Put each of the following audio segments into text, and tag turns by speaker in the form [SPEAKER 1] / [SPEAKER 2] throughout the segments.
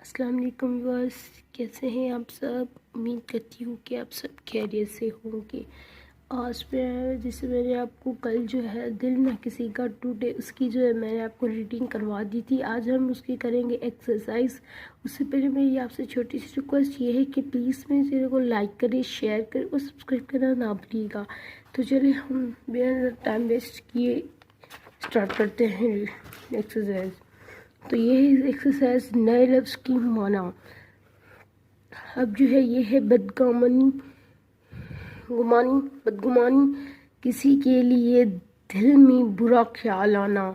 [SPEAKER 1] السلام علیکم ویورس، کیسے ہیں آپ سب؟ امید کرتی ہوں کہ آپ سب خیریت سے ہوں گے۔ آج جیسے میں نے آپ کو کل جو ہے دل نہ کسی کا ٹوٹے اس کی جو ہے میں نے آپ کو ریڈنگ کروا دی تھی۔ آج ہم اس کی کریں گے ایکسرسائز۔ اس سے پہلے میری آپ سے چھوٹی سی ریکویسٹ یہ ہے کہ پلیز میرے چینل کو لائک کریں، شیئر کریں اور سبسکرائب کرنا نہ بھولیے گا۔ تو چلیں ہم بنا ٹائم ویسٹ کیے اسٹارٹ کرتے ہیں ایکسرسائز۔ تو یہ ایکسرسائز نئے لفظ کی معنی۔ اب جو ہے یہ ہے بدگمانی، کسی کے لیے دل میں برا خیال آنا،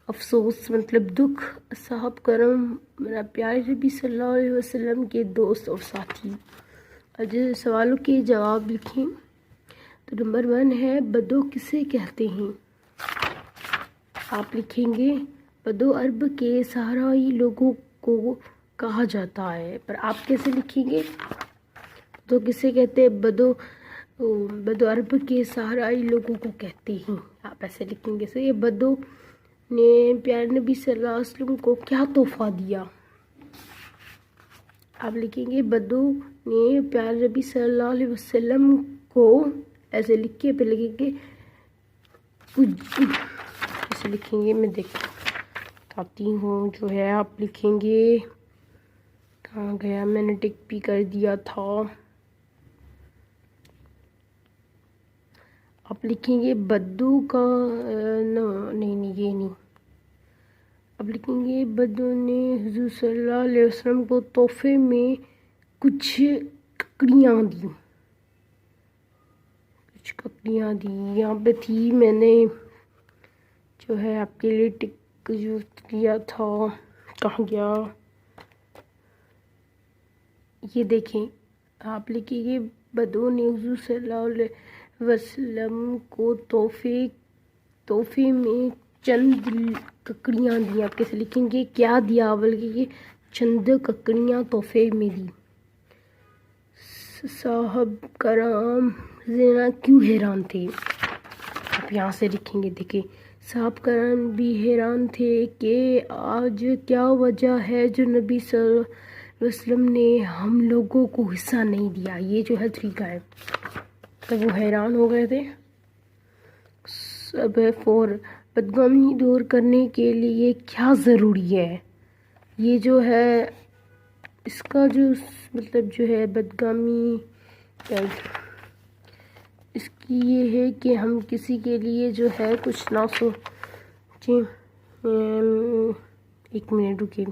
[SPEAKER 1] افسوس مطلب دکھ۔ صاحب کرم میرا پیارے نبی صلی اللہ علیہ وسلم کے دوست اور ساتھی۔ اور جیسے سوالوں کے جواب لکھیں تو نمبر 1 ہے بدو کسے کہتے ہیں؟ آپ لکھیں گے بدو عرب کے صحرائی لوگوں کو کہا جاتا ہے، پر آپ کیسے لکھیں گے؟ بدو کسے کہتے ہیں؟ بدو عرب کے صحرائی لوگوں کو کہتے ہیں، آپ ایسے لکھیں گے۔ یہ بدو نے پیارے نبی صلی اللہ علیہ وسلم کو کیا تحفہ دیا؟ آپ لکھیں گے بدو نے پیارے نبی صلی اللہ علیہ وسلم کو، ایسے لکھ کے پھر لکھیں گے ایسے لکھیں گے، میں دکھاتی ہوں جو ہے آپ لکھیں گے، کہاں گیا، میں نے ٹک بھی کر دیا تھا۔ آپ لکھیں گے بدو کا نہیں یہ نہیں، آپ لکھیں گے بدو نے حضور صلی اللہ علیہ وسلم کو تحفے میں کچھ ککڑیاں دی، یہاں پہ تھی، میں نے جو ہے آپ کے لیے ٹک جو کیا تھا، کہاں گیا، یہ دیکھیں۔ آپ لکھیں گے بدو نے حضور صلی اللہ علیہ وسلم کو تحفے میں چند ککڑیاں دی۔ آپ کیسے لکھیں گے؟ کیا دیا؟ بلکہ چند ککڑیاں تحفے میں دی۔ صاحب کرام زینا کیوں حیران تھے؟ آپ یہاں سے لکھیں گے، دیکھیں صاحب کرام بھی حیران تھے کہ آج کیا وجہ ہے جو نبی صلی اللہ علیہ وسلم نے ہم لوگوں کو حصہ نہیں دیا۔ یہ جو ہے طریقہ ہے، تو وہ حیران ہو گئے تھے۔ سب 4 بدگمانی دور کرنے کے لیے کیا ضروری ہے؟ یہ جو ہے اس کا جو مطلب جو ہے بدگمانی اس کی یہ ہے کہ ہم کسی کے لیے جو ہے کچھ نہ سوچیں۔ ایک منٹ رکیں،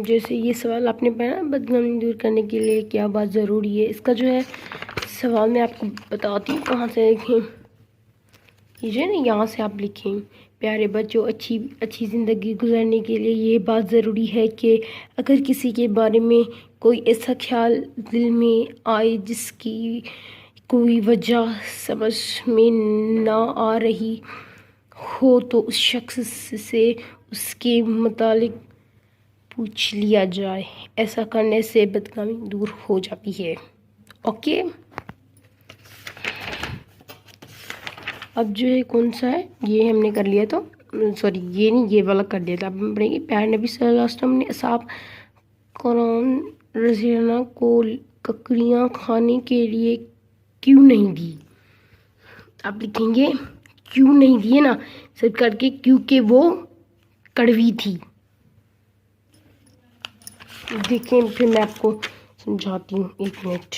[SPEAKER 1] جیسے یہ سوال آپ نے پڑھا بدگمانی دور کرنے کے لیے کیا بات ضروری ہے، اس کا جو ہے سوال میں آپ کو بتاتی ہوں کہاں سے لکھیں۔ یہ جو ہے نا یہاں سے آپ لکھیں پیارے بچوں، اچھی زندگی گزارنے کے لیے یہ بات ضروری ہے کہ اگر کسی کے بارے میں کوئی ایسا خیال دل میں آئے جس کی کوئی وجہ سمجھ میں نہ آ رہی ہو تو اس شخص سے اس کے متعلق پوچھ لیا جائے۔ ایسا کرنے سے بدگمانی دور ہو جاتی ہے۔ اوکے، اب جو ہے کون سا ہے، یہ ہم نے کر لیا، تو سوری یہ نہیں، یہ والا کر لیا تھا۔ اب ہم پڑھیں گے پیارے نبی صلی اللہ علیہ وسلم نے اصحاب کرام رضی اللہ عنہ کو ککڑیاں کھانے کے لیے کیوں نہیں دی؟ آپ لکھیں گے کیوں نہیں دیے نا سب کر کے، کیونکہ وہ کڑوی تھی۔ دیکھیں پھر میں آپ کو سمجھاتی ہوں، ایک منٹ۔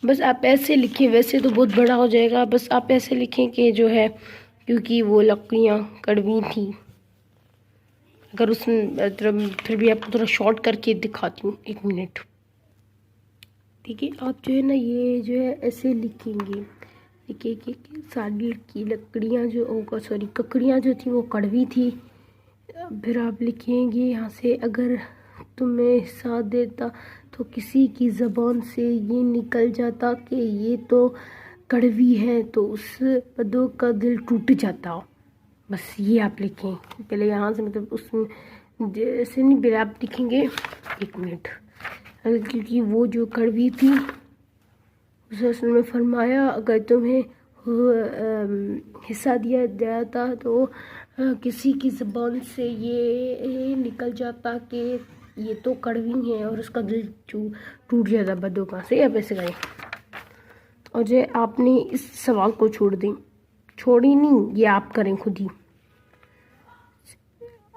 [SPEAKER 1] بس آپ ایسے لکھیں، ویسے تو بہت بڑا ہو جائے گا، بس آپ ایسے لکھیں کہ جو ہے کیونکہ وہ لکڑیاں کڑوی تھیں۔ اگر اس میں پھر بھی آپ کو تھوڑا شارٹ کر کے دکھاتی ہوں، ایک منٹ۔ ٹھیک ہے، آپ جو ہے نا یہ جو ہے ایسے لکھیں گے، لکھیں کہ ساری لکڑیاں ککڑیاں جو تھیں وہ کڑوی تھی۔ پھر آپ لکھیں گے یہاں سے اگر تمہیں ساتھ دیتا تو کسی کی زبان سے یہ نکل جاتا کہ یہ تو کڑوی ہے تو اس بدو کا دل ٹوٹ جاتا۔ بس یہ آپ لکھیں پہلے یہاں سے، مطلب اس میں جیسے نہیں، پھر آپ لکھیں گے، ایک منٹ، کیونکہ وہ جو کڑوی تھی، رسول نے فرمایا اگر تمہیں حصہ دیا جاتا تو کسی کی زبان سے یہ نکل جاتا کہ یہ تو کڑوی ہے اور اس کا دل ٹوٹ جاتا بدوں کا. صحیح ہے. ایسے کریں. اور جو آپ نے اس سوال کو چھوڑی نہیں، یہ آپ کریں خود ہی.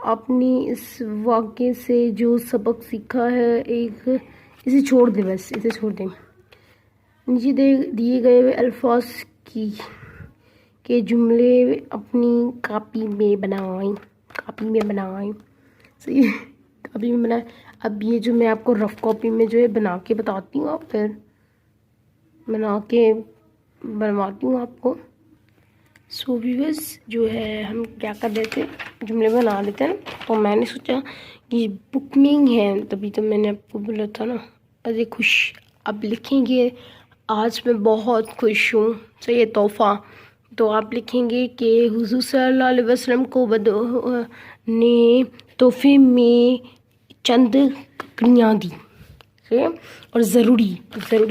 [SPEAKER 1] آپ نے اس واقعے سے جو سبق سیکھا ہے، اسے چھوڑ دیں، بس اسے چھوڑ دیں. نیچے دیے گئے ہوئے الفاظ کے جملے اپنی کاپی میں بنائیں. صحیح ہے. کاپی میں بنائیں. اب یہ جو میں آپ کو رف کاپی میں جو ہے بنا کے بتاتی ہوں، آپ پھر بنواتی ہوں آپ کو. سو ویورز جو ہے ہم کیا کر دیتے، جملے بنا لیتے ہیں. تو میں نے سوچا کہ بکنگ ہے، تبھی تو میں نے آپ کو بولا تھا نا. ارے خوش اب لکھیں گے آج میں بہت خوش ہوں. تو یہ تحفہ، تو آپ لکھیں گے کہ حضور صلی اللہ علیہ وسلم کو نے تحفے میں چند ککڑیاں دی. اور ضروری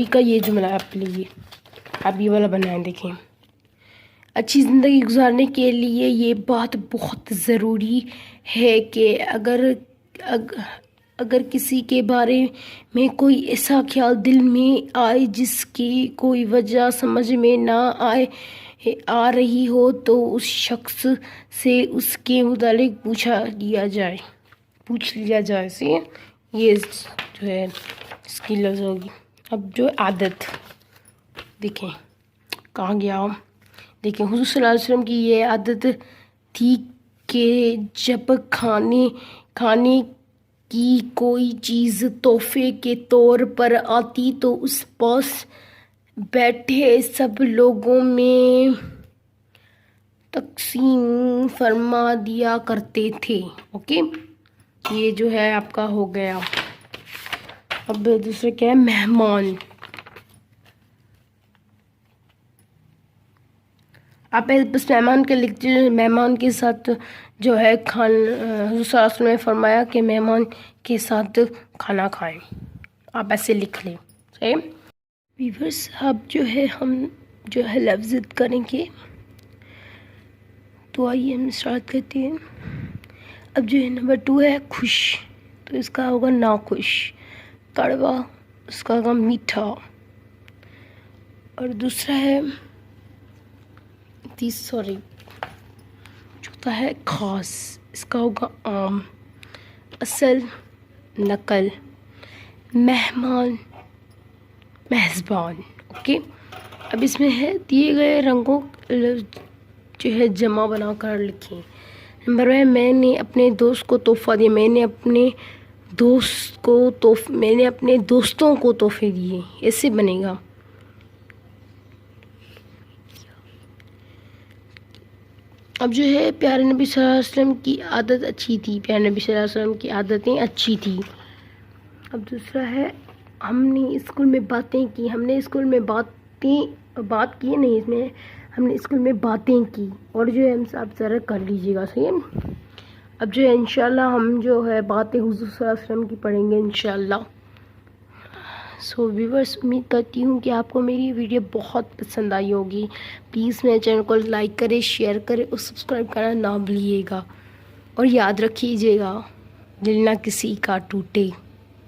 [SPEAKER 1] کا یہ جملہ آپ لیجیے، آپ یہ والا بنائیں. دیکھیں، اچھی زندگی گزارنے کے لیے یہ بات بہت ضروری ہے کہ اگر کسی کے بارے میں کوئی ایسا خیال دل میں آئے جس کی کوئی وجہ سمجھ میں نہ آ رہی ہو تو اس شخص سے اس کے متعلق پوچھ لیا جائے. یہ جو ہے اس کی لفظ ہوگی. اب جو عادت، دیکھیں کہاں گیا. دیکھیں حضور صلی اللہ علیہ وسلم کی یہ عادت تھی کہ جب کھانے کی کوئی چیز تحفے کے طور پر آتی تو اس پاس بیٹھے سب لوگوں میں تقسیم فرما دیا کرتے تھے. اوکے، یہ جو ہے آپ کا ہو گیا. اب دوسرے کیا ہے، مہمان. آپ بس مہمان کے لکھتے، مہمان کے ساتھ جو ہے حضور صلی اللہ علیہ وسلم نے فرمایا کہ مہمان کے ساتھ کھانا کھائیں. آپ ایسے لکھ لیں. صحیح. ویورز اب جو ہے ہم جو ہے لفظ کریں گے، تو آئیے ہم اسٹارٹ کرتے ہیں. اب جو ہے نمبر 2 ہے خوش، تو اس کا ہوگا ناخوش. کڑوا، اس کا ہوگا میٹھا. اور دوسرا ہے چوتھا ہے خاص، اس کا ہوگا عام. اصل، نقل. مہمان، میزبان. اوکے. اب اس میں ہے دیے گئے رنگوں جو ہے جمع بنا کر لکھیں. نمبر 1، میں نے اپنے دوست کو تحفہ دیا. میں نے اپنے دوستوں کو تحفے دیے. ایسے بنے گا. اب جو ہے پیارے نبی صلی اللہ علیہ وسلم کی عادت اچھی تھی. پیارے نبی صلی اللہ علیہ وسلم کی عادتیں اچھی تھی. اب دوسرا ہے ہم نے اسکول میں باتیں کی. ہم نے اسکول میں بات کی نہیں، اس میں ہم نے اسکول میں باتیں کی. اور جو ہے ہم آپ ذرا کر لیجیے گا. صحیح ہے. اب جو ہے انشاءاللہ ہم جو ہے باتیں حضور صلی اللہ علیہ وسلم کی پڑھیں گے انشاءاللہ. سو ویورز امید کرتی ہوں کہ آپ کو میری ویڈیو بہت پسند آئی ہوگی. پلیز میرے چینل کو لائک کرے، شیئر کرے اور سبسکرائب کرنا نہ بھولیے گا. اور یاد رکھیے گا، دل نہ کسی کا ٹوٹے.